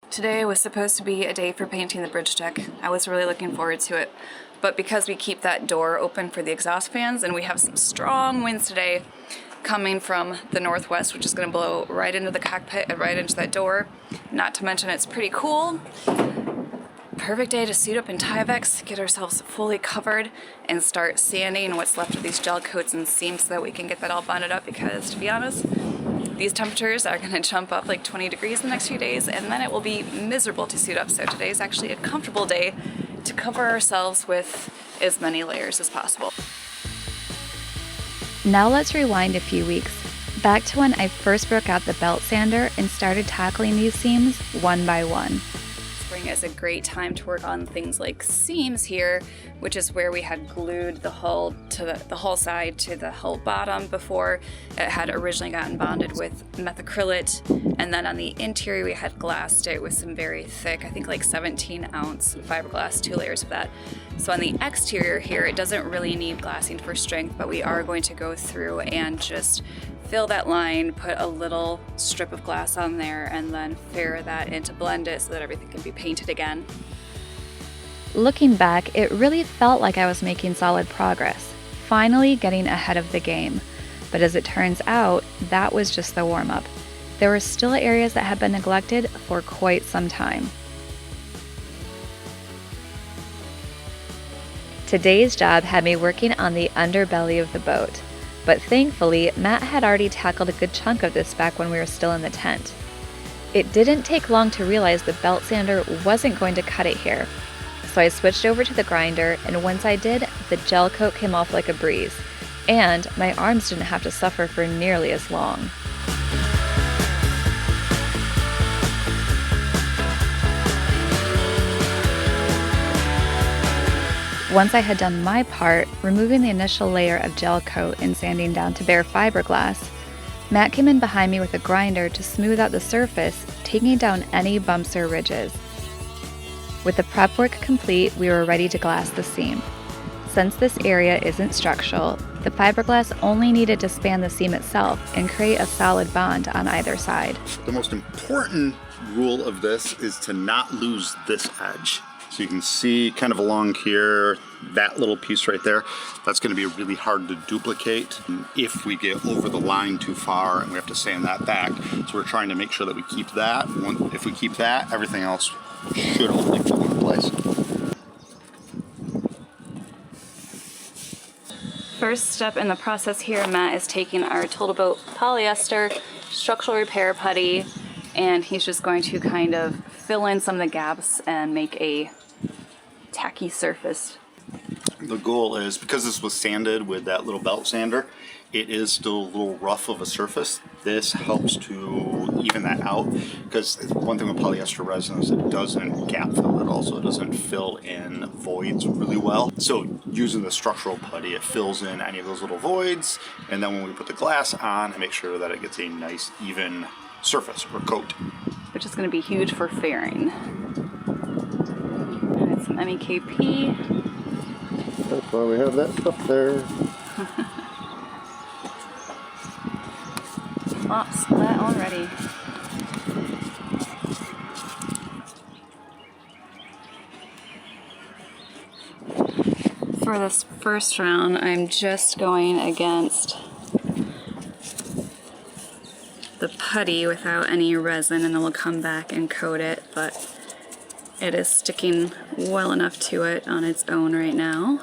Today was supposed to be a day for painting the bridge deck. I was really looking forward to it. But because we keep that door open for the exhaust fans and we have some strong winds today coming from the northwest, which is going to blow right into the cockpit and right into that door, not to mention it's pretty cool. Perfect day to suit up in Tyvek, get ourselves fully covered and start sanding what's left of these gel coats and seams so that we can get that all bonded up, because to be honest, these temperatures are going to jump up like 20 degrees in the next few days, and then it will be miserable to suit up. So today is actually a comfortable day to cover ourselves with as many layers as possible. Now let's rewind a few weeks, back to when I first broke out the belt sander and started tackling these seams one by one. Spring is a great time to work on things like seams here, which is where we had glued the hull to the hull side to the hull bottom before it had originally gotten bonded with methacrylate, and then on the interior we had glassed it with some very thick, I think like 17-ounce fiberglass, 2 layers of that. So on the exterior here, it doesn't really need glassing for strength, but we are going to go through and just fill that line, put a little strip of glass on there, and then ferrite that in to blend it so that everything can be painted again. Looking back, it really felt like I was making solid progress, finally getting ahead of the game. But as it turns out, that was just the warm-up. There were still areas that had been neglected for quite some time. Today's job had me working on the underbelly of the boat. But thankfully, Matt had already tackled a good chunk of this back when we were still in the tent. It didn't take long to realize the belt sander wasn't going to cut it here. So I switched over to the grinder, and once I did, the gel coat came off like a breeze, and my arms didn't have to suffer for nearly as long. Once I had done my part, removing the initial layer of gel coat and sanding down to bare fiberglass, Matt came in behind me with a grinder to smooth out the surface, taking down any bumps or ridges. With the prep work complete, we were ready to glass the seam. Since this area isn't structural, the fiberglass only needed to span the seam itself and create a solid bond on either side. The most important rule of this is to not lose this edge. So you can see kind of along here, that little piece right there, that's going to be really hard to duplicate if we get over the line too far and we have to sand that back. So we're trying to make sure that we keep that. If we keep that, everything else should hopefully fall into place. First step in the process here, Matt is taking our Total Boat polyester structural repair putty, and he's just going to kind of fill in some of the gaps and make a tacky surface. The goal is, because this was sanded with that little belt sander, it is still a little rough of a surface. This helps to even that out, because one thing with polyester resin is it doesn't gap fill at all, so it doesn't fill in voids really well. So using the structural putty, it fills in any of those little voids, and then when we put the glass on, I make sure that it gets a nice even surface or coat. Which is going to be huge for fairing. Add some MEKP. That's why we have that stuff there. Oh, splat already. For this first round, I'm just going against the putty without any resin, and then we'll come back and coat it, but it is sticking well enough to it on its own right now.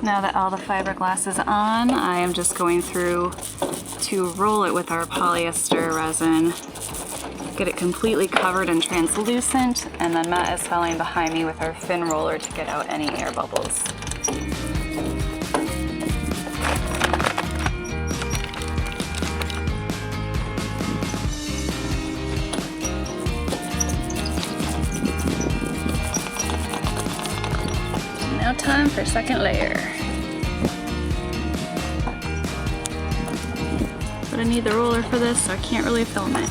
Now that all the fiberglass is on, I am just going through to roll it with our polyester resin, get it completely covered and translucent, and then Matt is following behind me with our fin roller to get out any air bubbles. Now time for second layer. but I need the roller for this, so I can't really film it.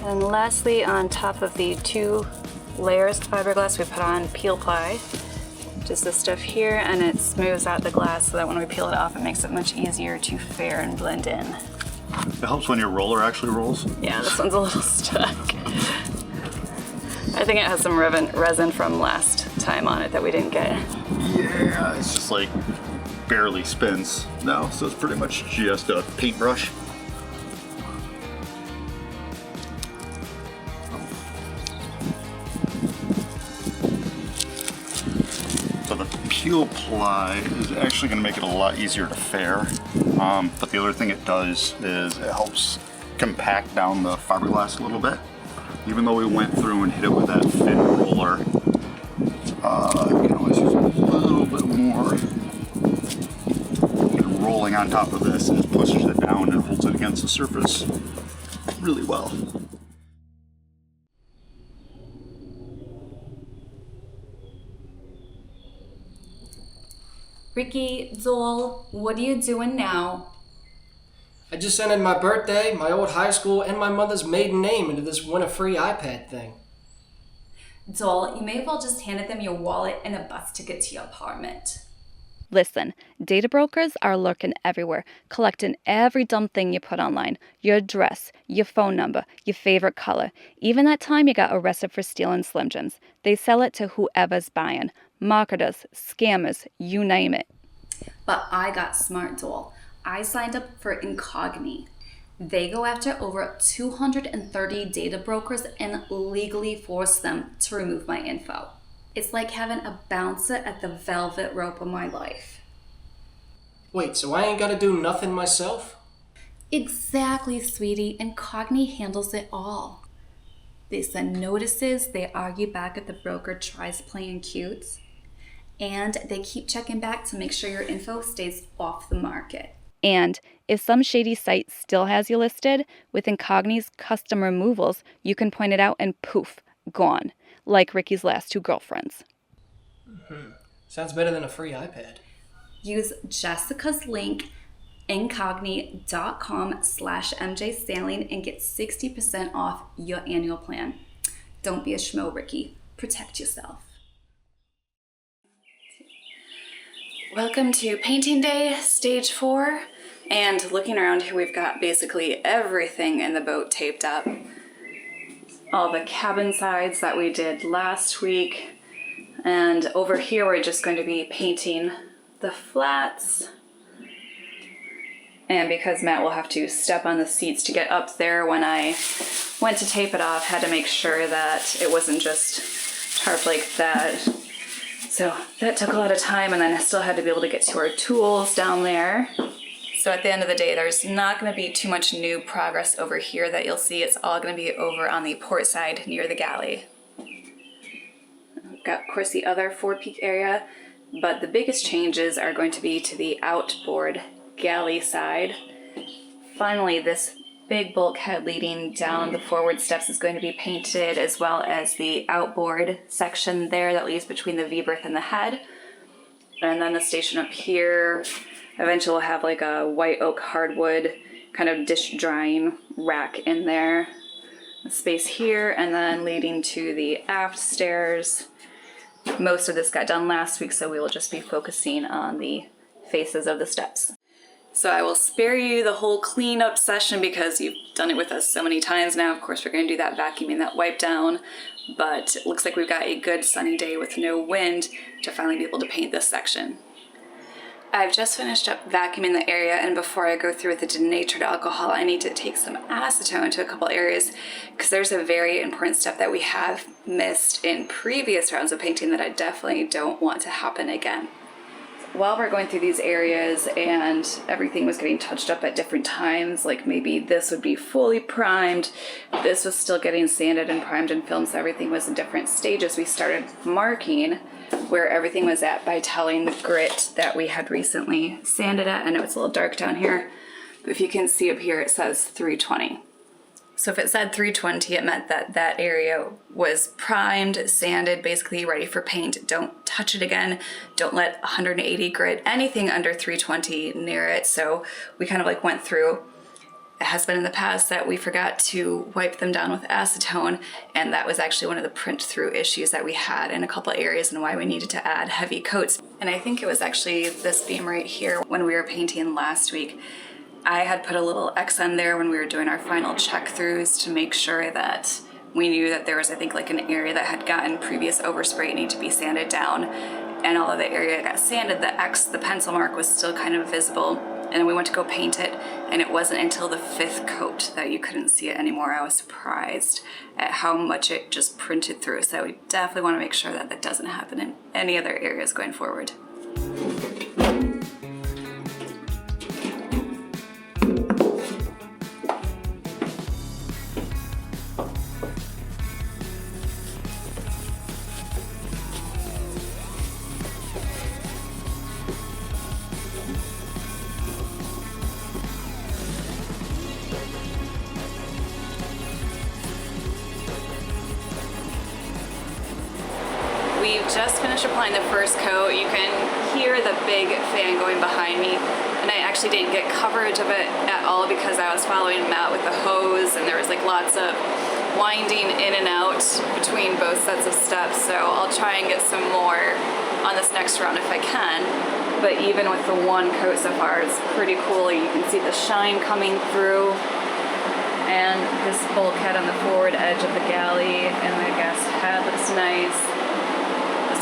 And lastly, on top of the 2 layers of fiberglass, we put on peel ply, just this stuff here, and it smooths out the glass so that when we peel it off, it makes it much easier to fare and blend in. It helps when your roller actually rolls. Yeah, this one's a little stuck. I think it has some resin from last time on it that we didn't get. Yeah, it's just like barely spins now, so it's pretty much just a paintbrush. So the peel ply is actually going to make it a lot easier to fare, but the other thing it does is it helps compact down the fiberglass a little bit. Even though we went through and hit it with that thin roller, you can always use a little bit more. And rolling on top of this, it pushes it down and holds it against the surface really well. Ricky, Zoel, what are you doing now? I just entered my birthday, my old high school, and my mother's maiden name into this win a free iPad thing. Zoel, you may as well just handed them your wallet and a bus ticket to your apartment. Listen, data brokers are lurking everywhere, collecting every dumb thing you put online. Your address, your phone number, your favorite color. Even that time you got arrested for stealing Slim Jims. They sell it to whoever's buying. Marketers, scammers, you name it. But I got smart, Zoel. I signed up for Incogni. They go after over 230 data brokers and legally force them to remove my info. It's like having a bouncer at the velvet rope of my life. Wait, so I ain't gotta do nothing myself? Exactly, sweetie. Incogni handles it all. They send notices, they argue back if the broker tries playing cute, and they keep checking back to make sure your info stays off the market. And if some shady site still has you listed, with Incogni's custom removals, you can point it out and poof, gone. Like Ricky's last 2 girlfriends. Sounds better than a free iPad. Use Jessica's link, incogni.com/MJSailing, and get 60% off your annual plan. Don't be a schmo, Ricky. Protect yourself. Welcome to painting day, stage 4. And looking around here, we've got basically everything in the boat taped up. All the cabin sides that we did last week. And over here, we're just going to be painting the flats. And because Matt will have to step on the seats to get up there, when I went to tape it off, had to make sure that it wasn't just tarp like that. So that took a lot of time, and then I still had to be able to get to our tools down there. So at the end of the day, there's not going to be too much new progress over here that you'll see. It's all going to be over on the port side near the galley. We've got, of course, the other forepeak area, but the biggest changes are going to be to the outboard galley side. Finally, this big bulkhead leading down the forward steps is going to be painted, as well as the outboard section there that leaves between the V-berth and the head. And then the station up here, eventually we'll have like a white oak hardwood kind of dish drying rack in there. The space here, and then leading to the aft stairs. Most of this got done last week, so we will just be focusing on the faces of the steps. So I will spare you the whole cleanup session because you've done it with us so many times now. Of course, we're going to do that vacuuming, that wipe down, but it looks like we've got a good sunny day with no wind to finally be able to paint this section. I've just finished up vacuuming the area, and before I go through with the denatured alcohol, I need to take some acetone to a couple areas because there's a very important step that we have missed in previous rounds of painting that I definitely don't want to happen again. While we're going through these areas and everything was getting touched up at different times, like maybe this would be fully primed, this was still getting sanded and primed and filmed, so everything was in different stages. We started marking where everything was at by telling the grit that we had recently sanded at. I know it's a little dark down here, but if you can see up here, it says 320. So if it said 320, it meant that that area was primed, sanded, basically ready for paint. Don't touch it again. Don't let 180 grit, anything under 320 near it. So we kind of like went through. It has been in the past that we forgot to wipe them down with acetone, and that was actually one of the print through issues that we had in a couple of areas and why we needed to add heavy coats. And I think it was actually this beam right here when we were painting last week. I had put a little X on there when we were doing our final check throughs to make sure that we knew that there was, I think, like an area that had gotten previous overspray and need to be sanded down. And although the area got sanded, the X, the pencil mark, was still kind of visible. And then we went to go paint it, and it wasn't until the 5th coat that you couldn't see it anymore. I was surprised at how much it just printed through. So we definitely want to make sure that that doesn't happen in any other areas going forward. We've just finished applying the first coat. You can hear the big fan going behind me, and I actually didn't get coverage of it at all because I was following Matt with the hose, and there was like lots of winding in and out between both sets of steps. So I'll try and get some more on this next round if I can. But even with the one coat so far, it's pretty cool. You can see the shine coming through, and this bulkhead on the forward edge of the galley, and the gas head looks nice.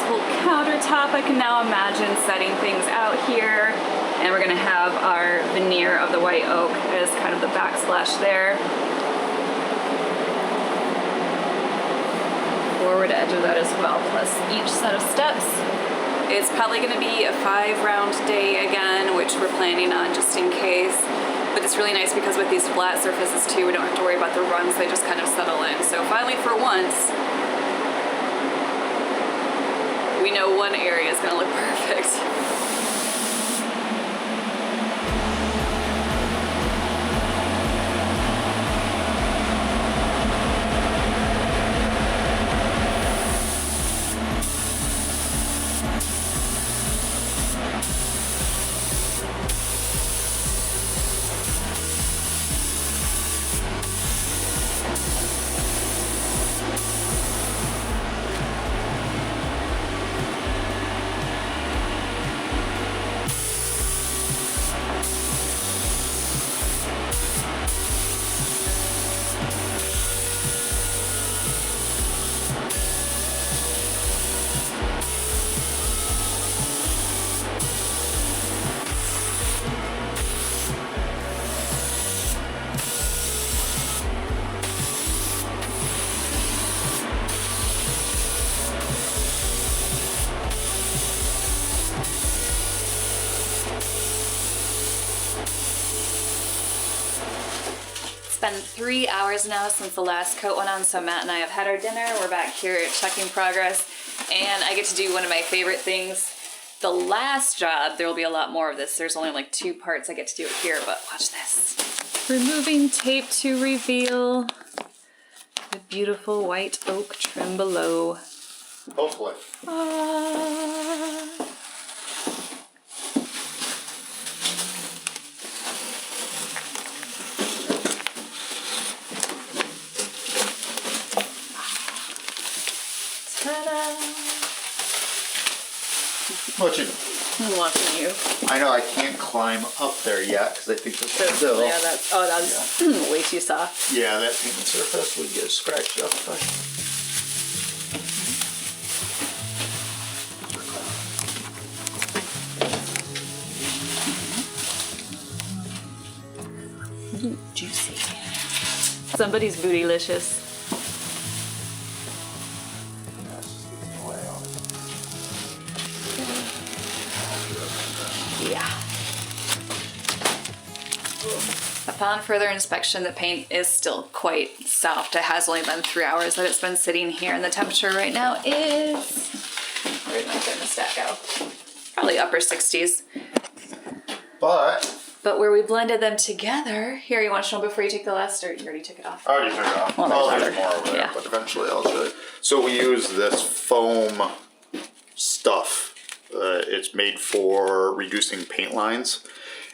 Whole countertop, I can now imagine setting things out here, and we're gonna have our veneer of the white oak as kind of the backsplash there. Forward edge of that as well, plus each set of steps. It's probably gonna be a 5-round day again, which we're planning on just in case. But it's really nice because with these flat surfaces too, we don't have to worry about the runs, they just kind of settle in. So finally, for once, we know one area is gonna look perfect. It's been 3 hours now since the last coat went on, so Matt and I have had our dinner. We're back here checking progress, and I get to do one of my favorite things. The last job, there will be a lot more of this. There's only like 2 parts I get to do it here, but watch this. Removing tape to reveal the beautiful white oak trim below. Hopefully. What you? I'm watching you. I know I can't climb up there yet because I think this is Yeah, that's way too soft. Yeah, that paint surface would get scratched up. Ooh, juicy. Somebody's bootylicious. Yeah. Upon further inspection, the paint is still quite soft. It has only been 3 hours that it's been sitting here, and the temperature right now is, where'd my probably upper 60s. But But where we blended them together, here, you want to show them before you take the last, or you already took it off? I already took it off. Well, There's there's more over there, yeah. but eventually I'll show you. So we use this foam stuff. It's made for reducing paint lines.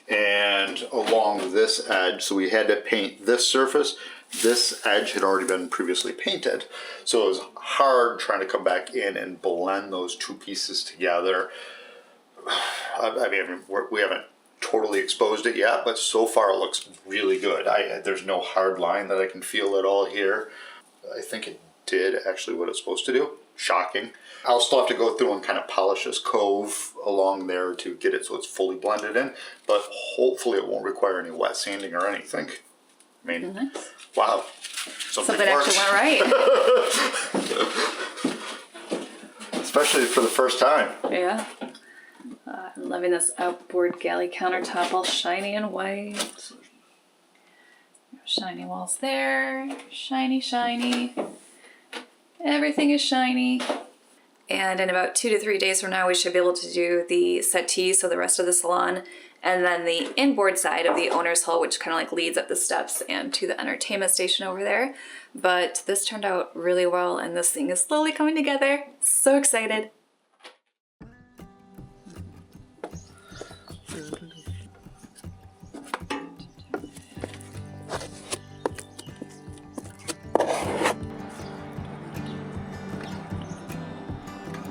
And along this edge, so we had to paint this surface. This edge had already been previously painted. So it was hard trying to come back in and blend those two pieces together. I mean, we haven't totally exposed it yet, but so far it looks really good. There's no hard line that I can feel at all here. I think it did actually what it's supposed to do. Shocking. I'll still have to go through and kind of polish this cove along there to get it so it's fully blended in, but hopefully it won't require any wet sanding or anything. I mean, wow. Something actually went right. Especially for the first time. Yeah. I'm loving this outboard galley countertop, all shiny and white. Shiny walls there. Shiny, shiny. Everything is shiny. And in about 2 to 3 days from now, we should be able to do the settee, so the rest of the salon, and then the inboard side of the owner's hall, which kind of like leads up the steps and to the entertainment station over there. But this turned out really well, and this thing is slowly coming together. So excited.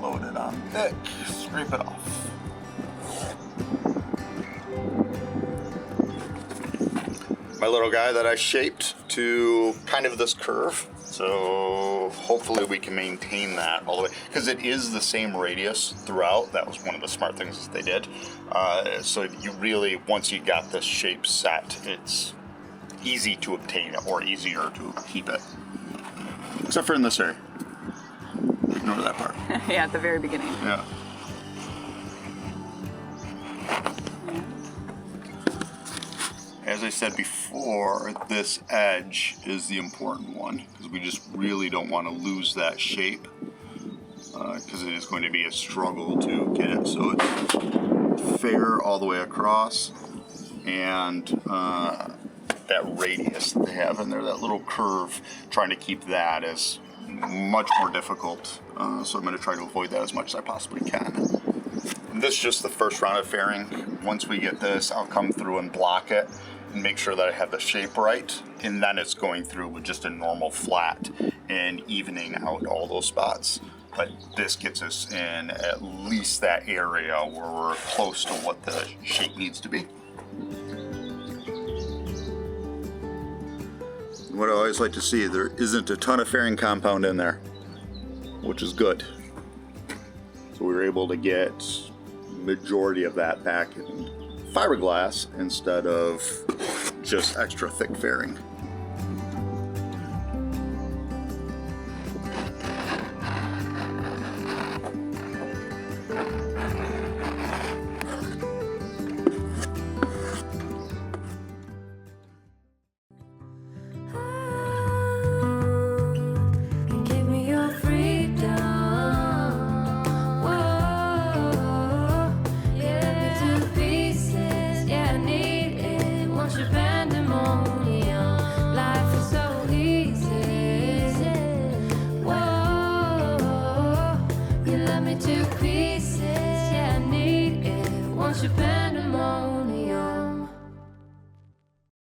Load it on thick, scrape it off. My little guy that I shaped to kind of this curve, so hopefully we can maintain that all the way, because it is the same radius throughout. That was one of the smart things that they did. So you really, once you got this shape set, it's easy to obtain it, or easier to keep it. Except for in this area. Ignore that part. Yeah, at the very beginning. Yeah. As I said before, this edge is the important one, because we just really don't want to lose that shape, because it is going to be a struggle to get it so it's fair all the way across, and that radius that they have in there, that little curve, trying to keep that is much more difficult, so I'm going to try to avoid that as much as I possibly can. And this is just the first round of fairing. Once we get this, I'll come through and block it and make sure that I have the shape right, and then it's going through with just a normal flat and evening out all those spots. But this gets us in at least that area where we're close to what the shape needs to be. What I always like to see, there isn't a ton of fairing compound in there, which is good. So we were able to get majority of that back in fiberglass instead of just extra thick fairing. To pieces, yeah, I need it. Once you bend